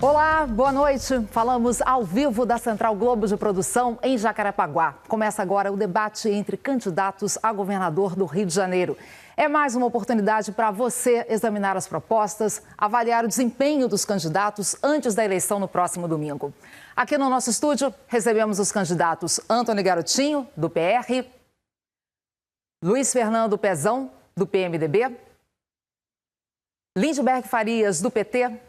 Olá, boa noite. Falamos ao vivo da Central Globo de Produção em Jacarepaguá. Começa agora o debate entre candidatos a governador do Rio de Janeiro. É mais uma oportunidade para você examinar as propostas, avaliar o desempenho dos candidatos antes da eleição no próximo domingo. Aqui no nosso estúdio, recebemos os candidatos Antony Garotinho, do PR, Luiz Fernando Pezão, do PMDB, Lindbergh Farias, do PT,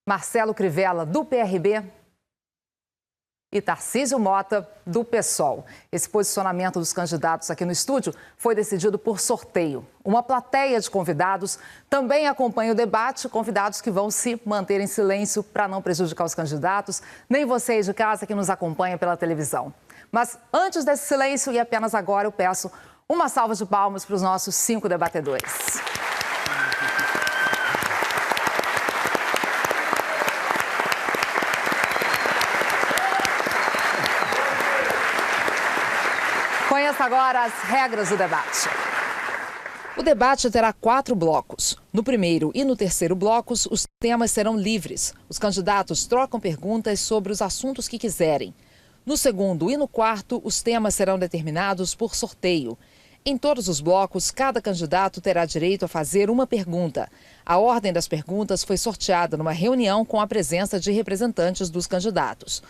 Marcelo Crivella, do PRB e Tarcísio Mota, do PSOL. Esse posicionamento dos candidatos aqui no estúdio foi decidido por sorteio. Uma plateia de convidados também acompanha o debate, convidados que vão se manter em silêncio para não prejudicar os candidatos, nem vocês de casa que nos acompanham pela televisão. Mas antes desse silêncio, e apenas agora, eu peço uma salva de palmas para os nossos 5 debatedores. Conheça agora as regras do debate. O debate terá 4 blocos. No primeiro e no terceiro blocos, os temas serão livres. Os candidatos trocam perguntas sobre os assuntos que quiserem. No segundo e no quarto, os temas serão determinados por sorteio. Em todos os blocos, cada candidato terá direito a fazer uma pergunta. A ordem das perguntas foi sorteada numa reunião com a presença de representantes dos candidatos.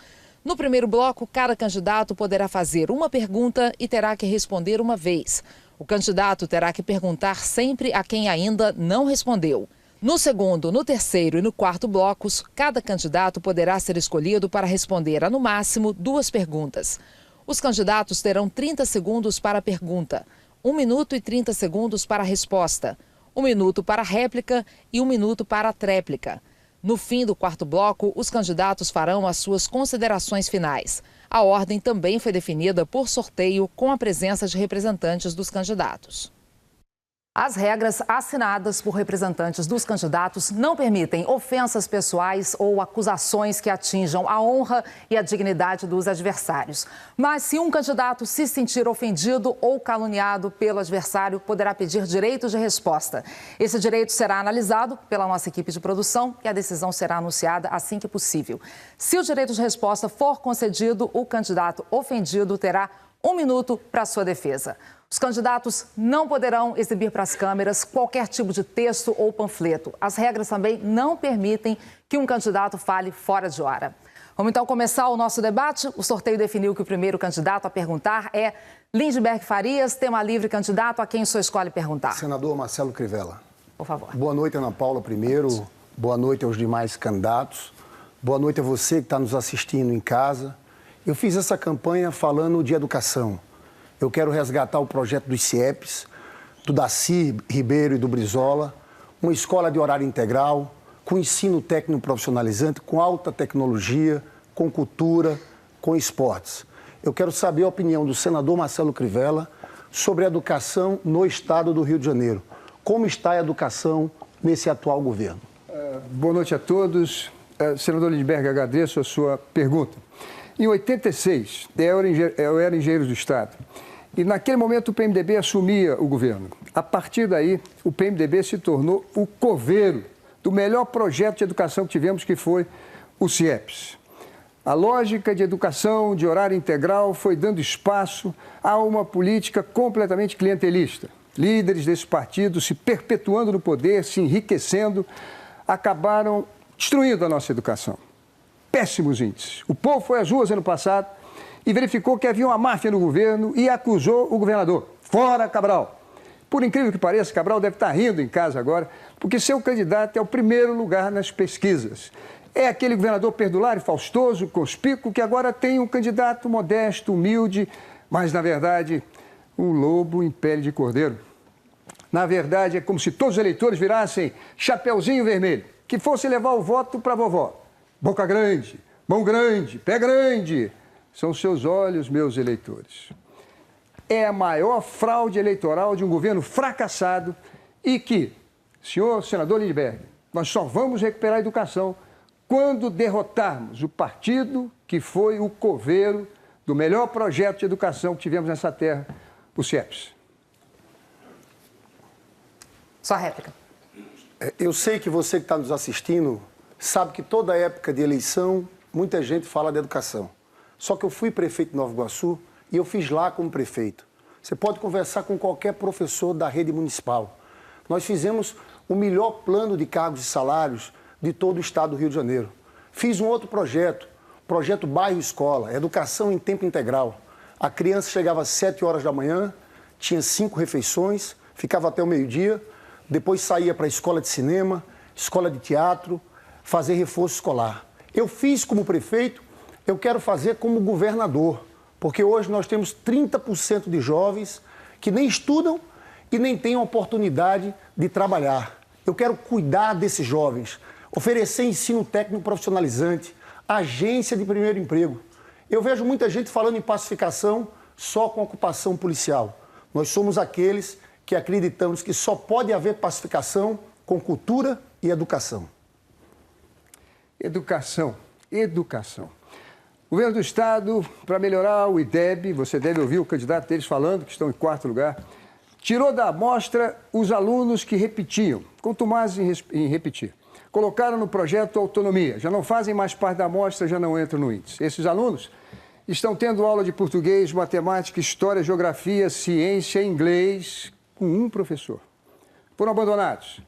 No primeiro bloco, cada candidato poderá fazer uma pergunta e terá que responder uma vez. O candidato terá que perguntar sempre a quem ainda não respondeu. No segundo, no terceiro e no quarto blocos, cada candidato poderá ser escolhido para responder a, no máximo, 2 perguntas. Os candidatos terão 30 segundos para a pergunta, 1 minuto e 30 segundos para a resposta, 1 minuto para a réplica e 1 minuto para a tréplica. No fim do quarto bloco, os candidatos farão as suas considerações finais. A ordem também foi definida por sorteio com a presença de representantes dos candidatos. As regras assinadas por representantes dos candidatos não permitem ofensas pessoais ou acusações que atinjam a honra e a dignidade dos adversários. Mas se um candidato se sentir ofendido ou caluniado pelo adversário, poderá pedir direito de resposta. Esse direito será analisado pela nossa equipe de produção e a decisão será anunciada assim que possível. Se o direito de resposta for concedido, o candidato ofendido terá 1 minuto para sua defesa. Os candidatos não poderão exibir para as câmeras qualquer tipo de texto ou panfleto. As regras também não permitem que um candidato fale fora de hora. Vamos então começar o nosso debate. O sorteio definiu que o primeiro candidato a perguntar é Lindbergh Farias, tema livre, candidato. A quem o senhor escolhe perguntar? Senador Marcelo Crivella. Por favor. Boa noite, Ana Paula, primeiro. Boa noite aos demais candidatos. Boa noite a você que está nos assistindo em casa. Eu fiz essa campanha falando de educação. Eu quero resgatar o projeto dos CIEPs, do Daci Ribeiro e do Brizola, uma escola de horário integral, com ensino técnico profissionalizante, com alta tecnologia, com cultura, com esportes. Eu quero saber a opinião do senador Marcelo Crivella sobre a educação no estado do Rio de Janeiro. Como está a educação nesse atual governo? Boa noite a todos. Senador Lindbergh, agradeço a sua pergunta. Em 86, eu era engenheiro do Estado. E naquele momento o PMDB assumia o governo. A partir daí, o PMDB se tornou o coveiro do melhor projeto de educação que tivemos, que foi o CIEPS. A lógica de educação de horário integral foi dando espaço a uma política completamente clientelista. Líderes desse partido se perpetuando no poder, se enriquecendo, acabaram destruindo a nossa educação. Péssimos índices. O povo foi às ruas ano passado e verificou que havia uma máfia no governo e acusou o governador. Fora Cabral! Por incrível que pareça, Cabral deve estar rindo em casa agora, porque seu candidato é o primeiro lugar nas pesquisas. É aquele governador perdulário, faustoso, conspícuo, que agora tem um candidato modesto, humilde, mas, na verdade, um lobo em pele de cordeiro. Na verdade, é como se todos os eleitores virassem chapeuzinho vermelho, que fosse levar o voto para a vovó. Boca grande, mão grande, pé grande. São seus olhos, meus eleitores. É a maior fraude eleitoral de um governo fracassado e que, senhor senador Lindbergh, nós só vamos recuperar a educação quando derrotarmos o partido que foi o coveiro do melhor projeto de educação que tivemos nessa terra, o CIEPS. Só réplica. Eu sei que você que está nos assistindo sabe que toda época de eleição, muita gente fala de educação. Só que eu fui prefeito de Nova Iguaçu e eu fiz lá como prefeito. Você pode conversar com qualquer professor da rede municipal. Nós fizemos o melhor plano de cargos e salários de todo o estado do Rio de Janeiro. Fiz um outro projeto, projeto Bairro Escola, educação em tempo integral. A criança chegava às 7 horas da manhã, tinha 5 refeições, ficava até o meio-dia, depois saía para a escola de cinema, escola de teatro, fazer reforço escolar. Eu fiz como prefeito, eu quero fazer como governador, porque hoje nós temos 30% de jovens que nem estudam e nem têm oportunidade de trabalhar. Eu quero cuidar desses jovens, oferecer ensino técnico profissionalizante, agência de primeiro emprego. Eu vejo muita gente falando em pacificação só com ocupação policial. Nós somos aqueles que acreditamos que só pode haver pacificação com cultura e educação. Educação. O governo do Estado, para melhorar o IDEB, você deve ouvir o candidato deles falando, que estão em 4º lugar, tirou da amostra os alunos que repetiam, contumazes em repetir. Colocaram no projeto Autonomia, já não fazem mais parte da amostra, já não entram no índice. Esses alunos estão tendo aula de português, matemática, história, geografia, ciência, inglês, com um professor. Foram abandonados.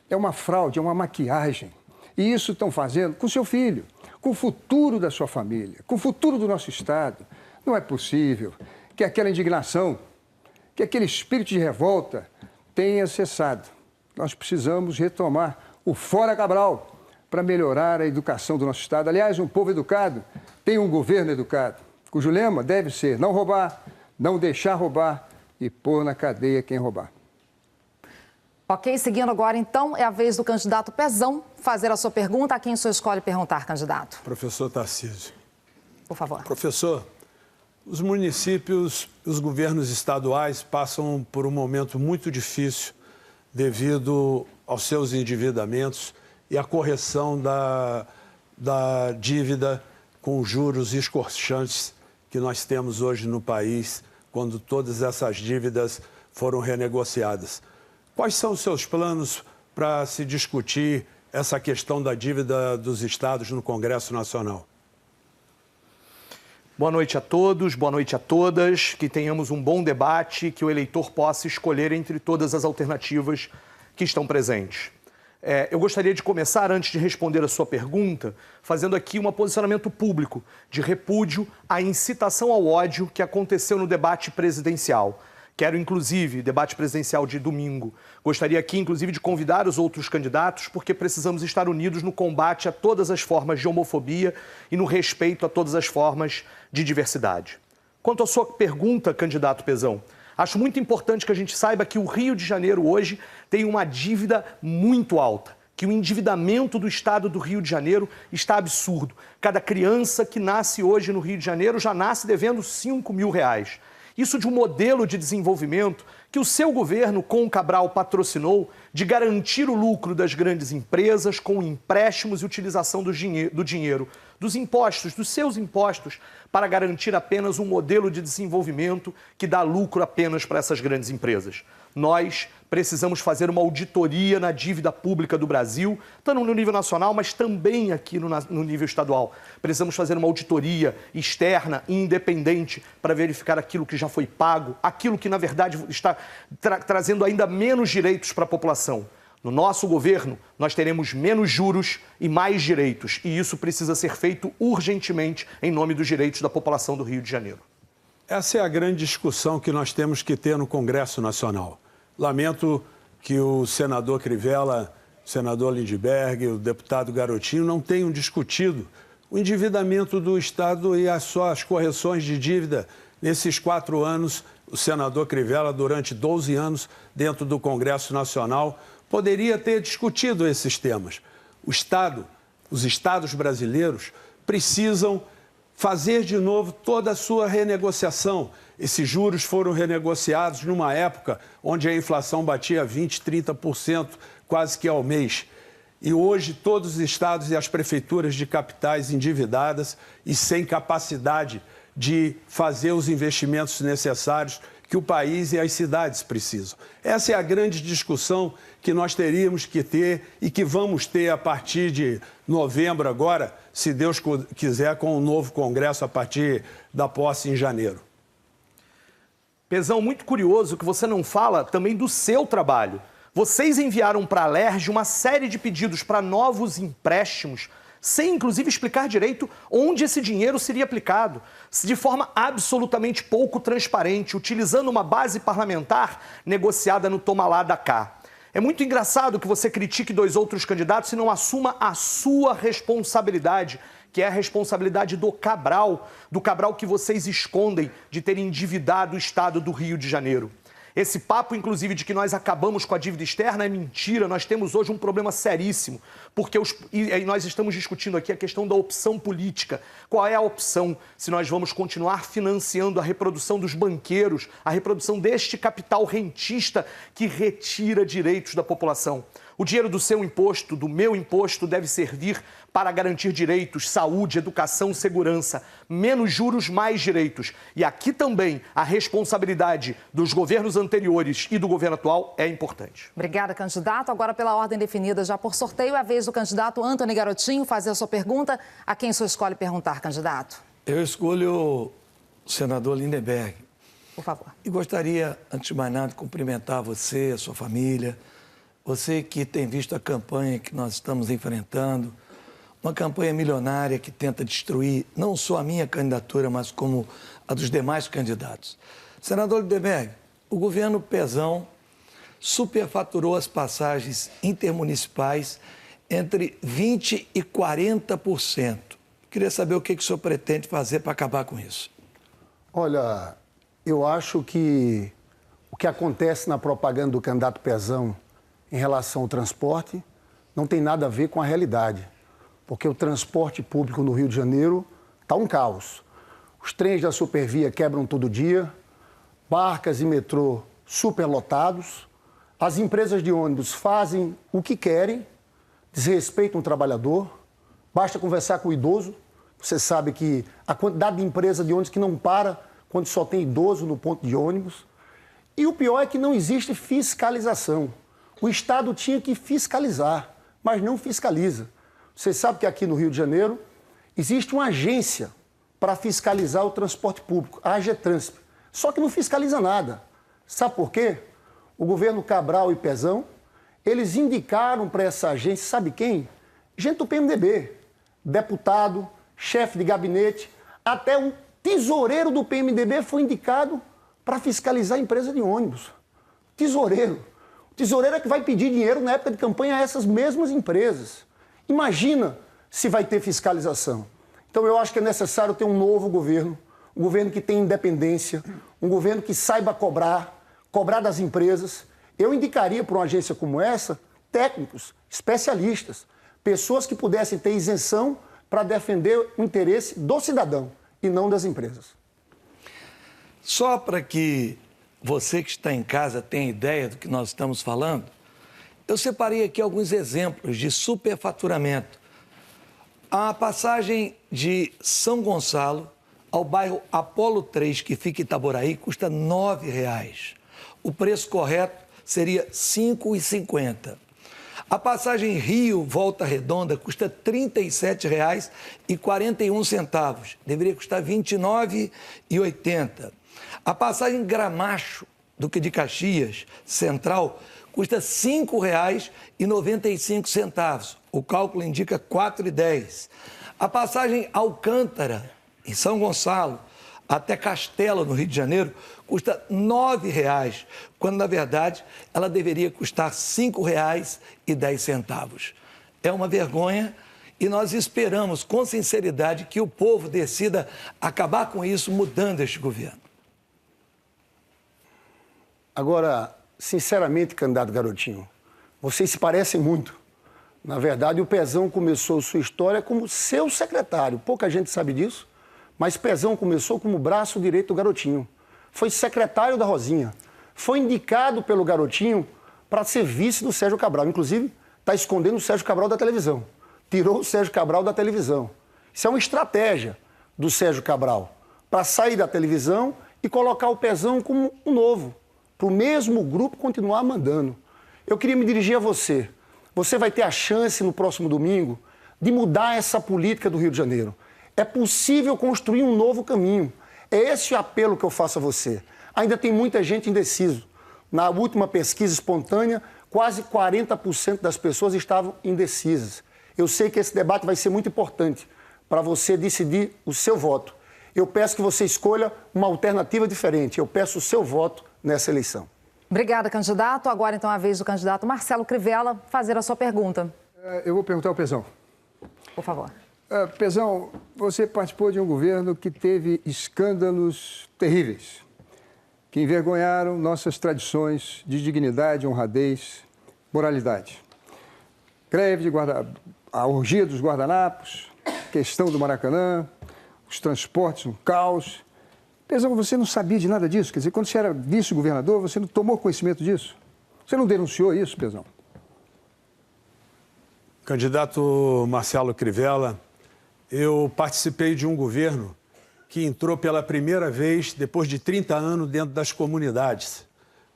É uma fraude, é uma maquiagem. E isso estão fazendo com seu filho, com o futuro da sua família, com o futuro do nosso Estado. Não é possível que aquela indignação, que aquele espírito de revolta tenha cessado. Nós precisamos retomar o Fora Cabral para melhorar a educação do nosso Estado. Aliás, um povo educado tem um governo educado, cujo lema deve ser não roubar, não deixar roubar e pôr na cadeia quem roubar. Ok, seguindo agora, então, é a vez do candidato Pezão fazer a sua pergunta. A quem o senhor escolhe perguntar, candidato? Professor Tarcísio. Por favor. Professor, os municípios, os governos estaduais passam por um momento muito difícil devido aos seus endividamentos e à correção da dívida com juros escorchantes que nós temos hoje no país, quando todas essas dívidas foram renegociadas. Quais são os seus planos para se discutir essa questão da dívida dos estados no Congresso Nacional? Boa noite a todos, boa noite a todas, que tenhamos um bom debate, que o eleitor possa escolher entre todas as alternativas que estão presentes. Eu gostaria de começar, antes de responder a sua pergunta, fazendo aqui um posicionamento público de repúdio à incitação ao ódio que aconteceu no debate presidencial. Quero, inclusive, debate presidencial de domingo. Gostaria aqui, inclusive, de convidar os outros candidatos, porque precisamos estar unidos no combate a todas as formas de homofobia e no respeito a todas as formas de diversidade. Quanto à sua pergunta, candidato Pezão, acho muito importante que a gente saiba que o Rio de Janeiro hoje tem uma dívida muito alta, que o endividamento do estado do Rio de Janeiro está absurdo. Cada criança que nasce hoje no Rio de Janeiro já nasce devendo R$5.000. Isso de um modelo de desenvolvimento que o seu governo, com o Cabral, patrocinou, de garantir o lucro das grandes empresas com empréstimos e utilização do dinheiro, dos impostos, dos seus impostos, para garantir apenas um modelo de desenvolvimento que dá lucro apenas para essas grandes empresas. Nós precisamos fazer uma auditoria na dívida pública do Brasil, tanto no nível nacional, mas também aqui no nível estadual. Precisamos fazer uma auditoria externa e independente para verificar aquilo que já foi pago, aquilo que, na verdade, está trazendo ainda menos direitos para a população. No nosso governo, nós teremos menos juros e mais direitos, e isso precisa ser feito urgentemente em nome dos direitos da população do Rio de Janeiro. Essa é a grande discussão que nós temos que ter no Congresso Nacional. Lamento que o senador Crivella, o senador Lindbergh, o deputado Garotinho não tenham discutido o endividamento do Estado e as correções de dívida nesses 4 anos. O senador Crivella, durante 12 anos, dentro do Congresso Nacional, poderia ter discutido esses temas. O Estado, os estados brasileiros, precisam fazer de novo toda a sua renegociação. Esses juros foram renegociados numa época onde a inflação batia 20%, 30%, quase que ao mês. E hoje todos os estados e as prefeituras de capitais endividadas e sem capacidade de fazer os investimentos necessários que o país e as cidades precisam. Essa é a grande discussão que nós teríamos que ter e que vamos ter a partir de novembro agora, se Deus quiser, com o novo Congresso a partir da posse em janeiro. Pezão, muito curioso que você não fala também do seu trabalho. Vocês enviaram para a Alerj uma série de pedidos para novos empréstimos, sem inclusive explicar direito onde esse dinheiro seria aplicado, de forma absolutamente pouco transparente, utilizando uma base parlamentar negociada no toma lá da cá. É muito engraçado que você critique 2 outros candidatos e não assuma a sua responsabilidade, que é a responsabilidade do Cabral que vocês escondem de ter endividado o estado do Rio de Janeiro. Esse papo, inclusive, de que nós acabamos com a dívida externa é mentira. Nós temos hoje um problema seríssimo, porque nós estamos discutindo aqui a questão da opção política. Qual é a opção se nós vamos continuar financiando a reprodução dos banqueiros, a reprodução deste capital rentista que retira direitos da população? O dinheiro do seu imposto, do meu imposto, deve servir para garantir direitos, saúde, educação, segurança. Menos juros, mais direitos. E aqui também a responsabilidade dos governos anteriores e do governo atual é importante. Obrigada, candidato. Agora, pela ordem definida já por sorteio, é a vez do candidato Antony Garotinho fazer a sua pergunta. A quem o senhor escolhe perguntar, candidato? Eu escolho o senador Lindenberg. Por favor. E gostaria, antes de mais nada, de cumprimentar você, a sua família, você que tem visto a campanha que nós estamos enfrentando, uma campanha milionária que tenta destruir não só a minha candidatura, mas como a dos demais candidatos. Senador Lindenberg, o governo Pezão superfaturou as passagens intermunicipais entre 20% e 40%. Queria saber o que o senhor pretende fazer para acabar com isso. Olha, eu acho que o que acontece na propaganda do candidato Pezão em relação ao transporte não tem nada a ver com a realidade. Porque o transporte público no Rio de Janeiro está um caos. Os trens da Supervia quebram todo dia, barcas e metrô superlotados, as empresas de ônibus fazem o que querem, desrespeitam o trabalhador, basta conversar com o idoso, você sabe que a quantidade de empresa de ônibus que não para quando só tem idoso no ponto de ônibus. E o pior é que não existe fiscalização. O Estado tinha que fiscalizar, mas não fiscaliza. Você sabe que aqui no Rio de Janeiro existe uma agência para fiscalizar o transporte público, a AGETRANSP. Só que não fiscaliza nada. Sabe por quê? O governo Cabral e Pezão, eles indicaram para essa agência, sabe quem? Gente do PMDB, deputado, chefe de gabinete, até um tesoureiro do PMDB foi indicado para fiscalizar a empresa de ônibus. Tesoureiro. O tesoureiro é que vai pedir dinheiro na época de campanha a essas mesmas empresas. Imagina se vai ter fiscalização. Então eu acho que é necessário ter um novo governo, um governo que tenha independência, um governo que saiba cobrar das empresas. Eu indicaria para uma agência como essa técnicos, especialistas, pessoas que pudessem ter isenção para defender o interesse do cidadão e não das empresas. Só para que você que está em casa tenha ideia do que nós estamos falando, eu separei aqui alguns exemplos de superfaturamento. A passagem de São Gonçalo ao bairro Apolo 3, que fica em Itaboraí, custa R$ 9,00. O preço correto seria R$ 5,50. A passagem Rio Volta Redonda custa R$ 37,41. Deveria custar R$ 29,80. A passagem Gramacho, Duque de Caxias, Central, custa R$ 5,95. O cálculo indica R$ 4,10. A passagem Alcântara, em São Gonçalo, até Castelo, no Rio de Janeiro, custa R$ 9,00, quando, na verdade, ela deveria custar R$ 5,10. É uma vergonha e nós esperamos, com sinceridade, que o povo decida acabar com isso, mudando este governo. Agora, sinceramente, candidato Garotinho, vocês se parecem muito. Na verdade, o Pezão começou sua história como seu secretário. Pouca gente sabe disso, mas Pezão começou como braço direito do Garotinho. Foi secretário da Rosinha. Foi indicado pelo Garotinho para ser vice do Sérgio Cabral. Inclusive, está escondendo o Sérgio Cabral da televisão. Tirou o Sérgio Cabral da televisão. Isso é uma estratégia do Sérgio Cabral para sair da televisão e colocar o Pezão como um novo, para o mesmo grupo continuar mandando. Eu queria me dirigir a você. Você vai ter a chance no próximo domingo de mudar essa política do Rio de Janeiro. É possível construir um novo caminho. É esse o apelo que eu faço a você. Ainda tem muita gente indeciso. Na última pesquisa espontânea, quase 40% das pessoas estavam indecisas. Eu sei que esse debate vai ser muito importante para você decidir o seu voto. Eu peço que você escolha uma alternativa diferente. Eu peço o seu voto nessa eleição. Obrigada, candidato. Agora, então, a vez do candidato Marcelo Crivella fazer a sua pergunta. Eu vou perguntar ao Pezão. Por favor. Pezão, você participou de um governo que teve escândalos terríveis, que envergonharam nossas tradições de dignidade, honradez, moralidade. Greve de a orgia dos guardanapos, questão do Maracanã, os transportes, um caos. Pezão, você não sabia de nada disso? Quer dizer, quando você era vice-governador, você não tomou conhecimento disso? Você não denunciou isso, Pezão? Candidato Marcelo Crivella, eu participei de um governo que entrou pela primeira vez, depois de 30 anos, dentro das comunidades,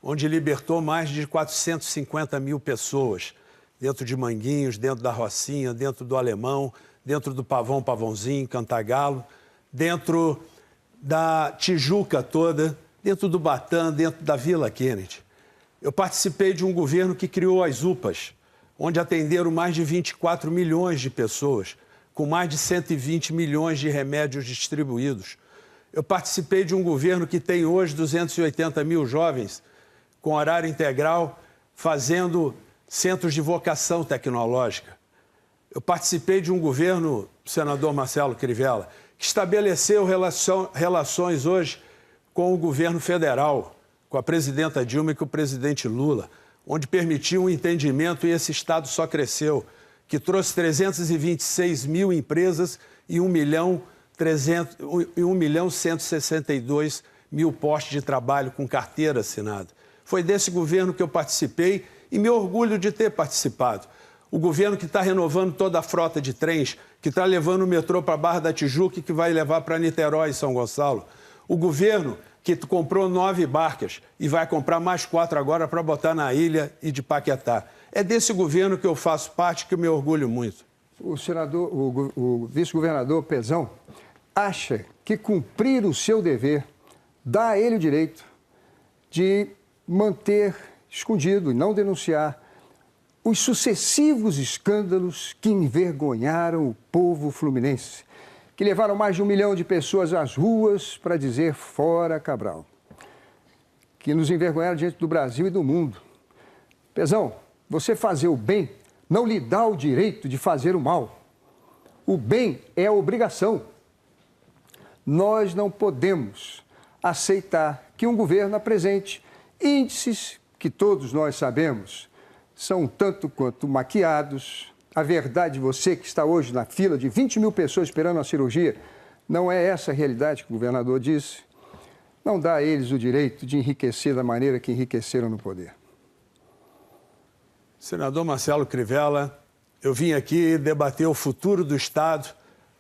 onde libertou mais de 450 mil pessoas, dentro de Manguinhos, dentro da Rocinha, dentro do Alemão, dentro do Pavãozinho, Cantagalo, dentro da Tijuca toda, dentro do Batã, dentro da Vila Kennedy. Eu participei de um governo que criou as UPAs, onde atenderam mais de 24 milhões de pessoas, com mais de 120 milhões de remédios distribuídos. Eu participei de um governo que tem hoje 280 mil jovens com horário integral, fazendo centros de vocação tecnológica. Eu participei de um governo, senador Marcelo Crivella, que estabeleceu relações hoje com o governo federal, com a presidenta Dilma e com o presidente Lula, onde permitiu um entendimento e esse Estado só cresceu, que trouxe 326 mil empresas e 1.162 mil postos de trabalho com carteira assinada. Foi desse governo que eu participei e me orgulho de ter participado. O governo que está renovando toda a frota de trens, que está levando o metrô para a Barra da Tijuca e que vai levar para Niterói e São Gonçalo. O governo que comprou 9 barcas e vai comprar mais 4 agora para botar na ilha e de Paquetá. É desse governo que eu faço parte, que eu me orgulho muito. O vice-governador Pezão acha que cumprir o seu dever dá a ele o direito de manter escondido e não denunciar os sucessivos escândalos que envergonharam o povo fluminense, que levaram mais de 1 milhão de pessoas às ruas para dizer fora Cabral, que nos envergonharam diante do Brasil e do mundo. Pezão, você fazer o bem não lhe dá o direito de fazer o mal. O bem é a obrigação. Nós não podemos aceitar que um governo apresente índices que todos nós sabemos são tanto quanto maquiados. A verdade, você que está hoje na fila de 20 mil pessoas esperando a cirurgia, não é essa a realidade que o governador disse. Não dá a eles o direito de enriquecer da maneira que enriqueceram no poder. Senador Marcelo Crivella, eu vim aqui debater o futuro do Estado,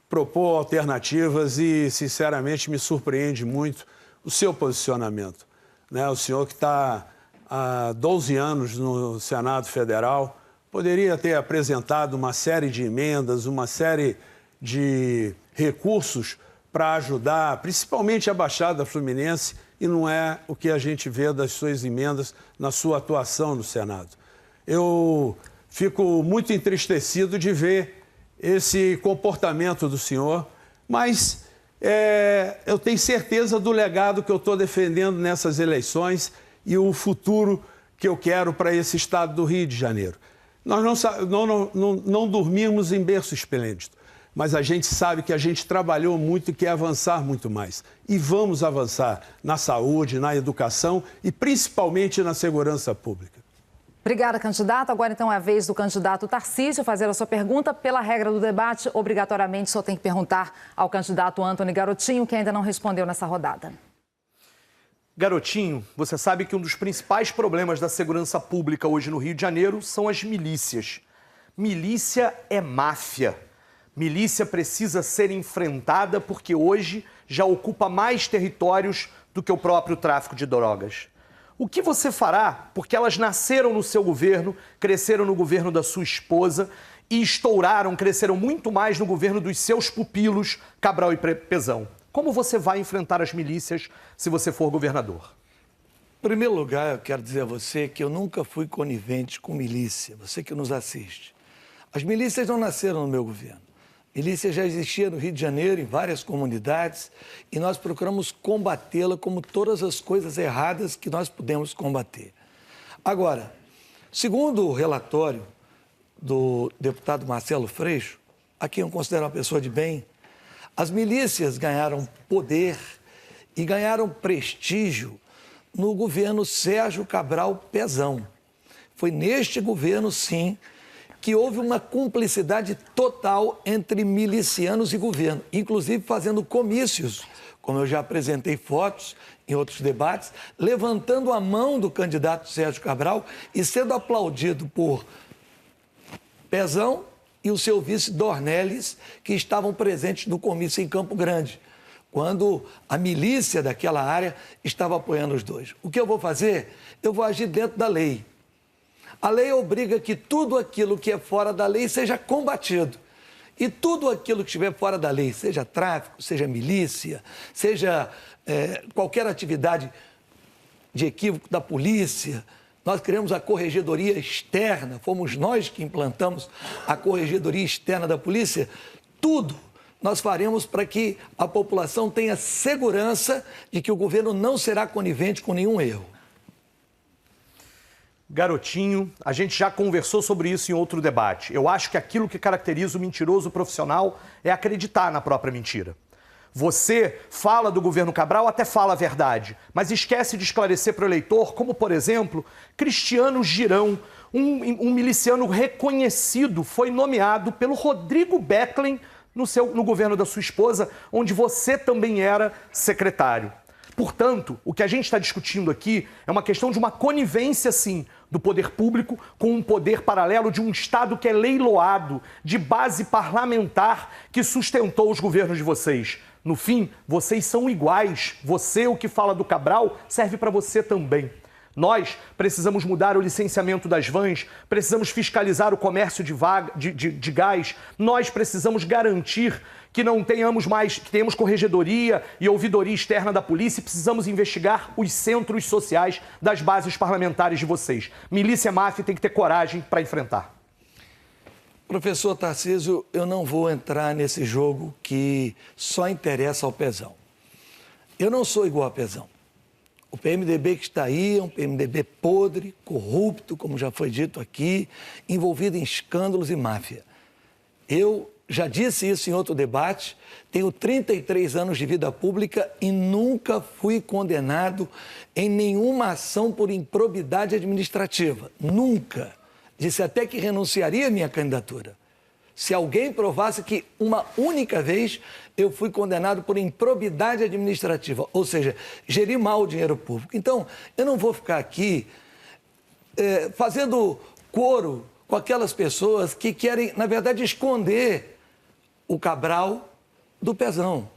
propor alternativas e, sinceramente, me surpreende muito o seu posicionamento. O senhor que está há 12 anos no Senado Federal poderia ter apresentado uma série de emendas, uma série de recursos para ajudar, principalmente a Baixada Fluminense, e não é o que a gente vê das suas emendas na sua atuação no Senado. Eu fico muito entristecido de ver esse comportamento do senhor, mas eu tenho certeza do legado que eu estou defendendo nessas eleições e o futuro que eu quero para esse Estado do Rio de Janeiro. Nós não dormimos em berço esplêndido, mas a gente sabe que a gente trabalhou muito e quer avançar muito mais. E vamos avançar na saúde, na educação e principalmente na segurança pública. Obrigada, candidato. Agora, então, é a vez do candidato Tarcísio fazer a sua pergunta. Pela regra do debate, obrigatoriamente, só tem que perguntar ao candidato Antony Garotinho, que ainda não respondeu nessa rodada. Garotinho, você sabe que um dos principais problemas da segurança pública hoje no Rio de Janeiro são as milícias. Milícia é máfia. Milícia precisa ser enfrentada porque hoje já ocupa mais territórios do que o próprio tráfico de drogas. O que você fará? Porque elas nasceram no seu governo, cresceram no governo da sua esposa e estouraram, cresceram muito mais no governo dos seus pupilos, Cabral e Pezão. Como você vai enfrentar as milícias se você for governador? Em primeiro lugar, eu quero dizer a você que eu nunca fui conivente com milícia, você que nos assiste. As milícias não nasceram no meu governo. Milícia já existia no Rio de Janeiro, em várias comunidades, e nós procuramos combatê-la como todas as coisas erradas que nós pudemos combater. Agora, segundo o relatório do deputado Marcelo Freixo, a quem eu considero uma pessoa de bem, as milícias ganharam poder e ganharam prestígio no governo Sérgio Cabral Pezão. Foi neste governo, sim, que houve uma cumplicidade total entre milicianos e governo, inclusive fazendo comícios, como eu já apresentei fotos em outros debates, levantando a mão do candidato Sérgio Cabral e sendo aplaudido por Pezão e o seu vice Dornelles, que estavam presentes no comício em Campo Grande, quando a milícia daquela área estava apoiando os dois. O que eu vou fazer? Eu vou agir dentro da lei. A lei obriga que tudo aquilo que é fora da lei seja combatido. E tudo aquilo que estiver fora da lei, seja tráfico, seja milícia, seja qualquer atividade de equívoco da polícia, nós criamos a Corregedoria Externa, fomos nós que implantamos a Corregedoria Externa da Polícia, tudo nós faremos para que a população tenha segurança de que o governo não será conivente com nenhum erro. Garotinho, a gente já conversou sobre isso em outro debate. Eu acho que aquilo que caracteriza o mentiroso profissional é acreditar na própria mentira. Você fala do governo Cabral, até fala a verdade, mas esquece de esclarecer para o eleitor como, por exemplo, Cristiano Girão, um miliciano reconhecido, foi nomeado pelo Rodrigo Becklin no governo da sua esposa, onde você também era secretário. Portanto, o que a gente está discutindo aqui é uma questão de uma conivência, sim, do poder público com um poder paralelo de um Estado que é leiloado, de base parlamentar, que sustentou os governos de vocês. No fim, vocês são iguais. Você, o que fala do Cabral, serve para você também. Nós precisamos mudar o licenciamento das vans, precisamos fiscalizar o comércio de gás, nós precisamos garantir que não tenhamos mais, que tenhamos corregedoria e ouvidoria externa da polícia e precisamos investigar os centros sociais das bases parlamentares de vocês. Milícia e máfia tem que ter coragem para enfrentar. Professor Tarcísio, eu não vou entrar nesse jogo que só interessa ao Pezão. Eu não sou igual a Pezão. O PMDB que está aí é um PMDB podre, corrupto, como já foi dito aqui, envolvido em escândalos e máfia. Eu já disse isso em outro debate, tenho 33 anos de vida pública e nunca fui condenado em nenhuma ação por improbidade administrativa. Nunca. Disse até que renunciaria à minha candidatura. Se alguém provasse que uma única vez eu fui condenado por improbidade administrativa, ou seja, gerir mal o dinheiro público. Então, eu não vou ficar aqui fazendo coro com aquelas pessoas que querem, na verdade, esconder o Cabral do Pezão.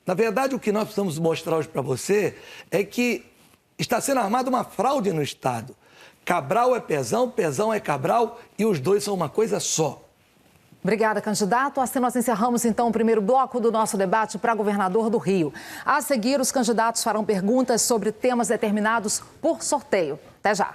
Na verdade, o que nós precisamos mostrar hoje para você é que está sendo armada uma fraude no Estado. Cabral é Pezão, Pezão é Cabral e os dois são uma coisa só. Obrigada, candidato. Assim nós encerramos, então, o primeiro bloco do nosso debate para governador do Rio. A seguir, os candidatos farão perguntas sobre temas determinados por sorteio. Até já.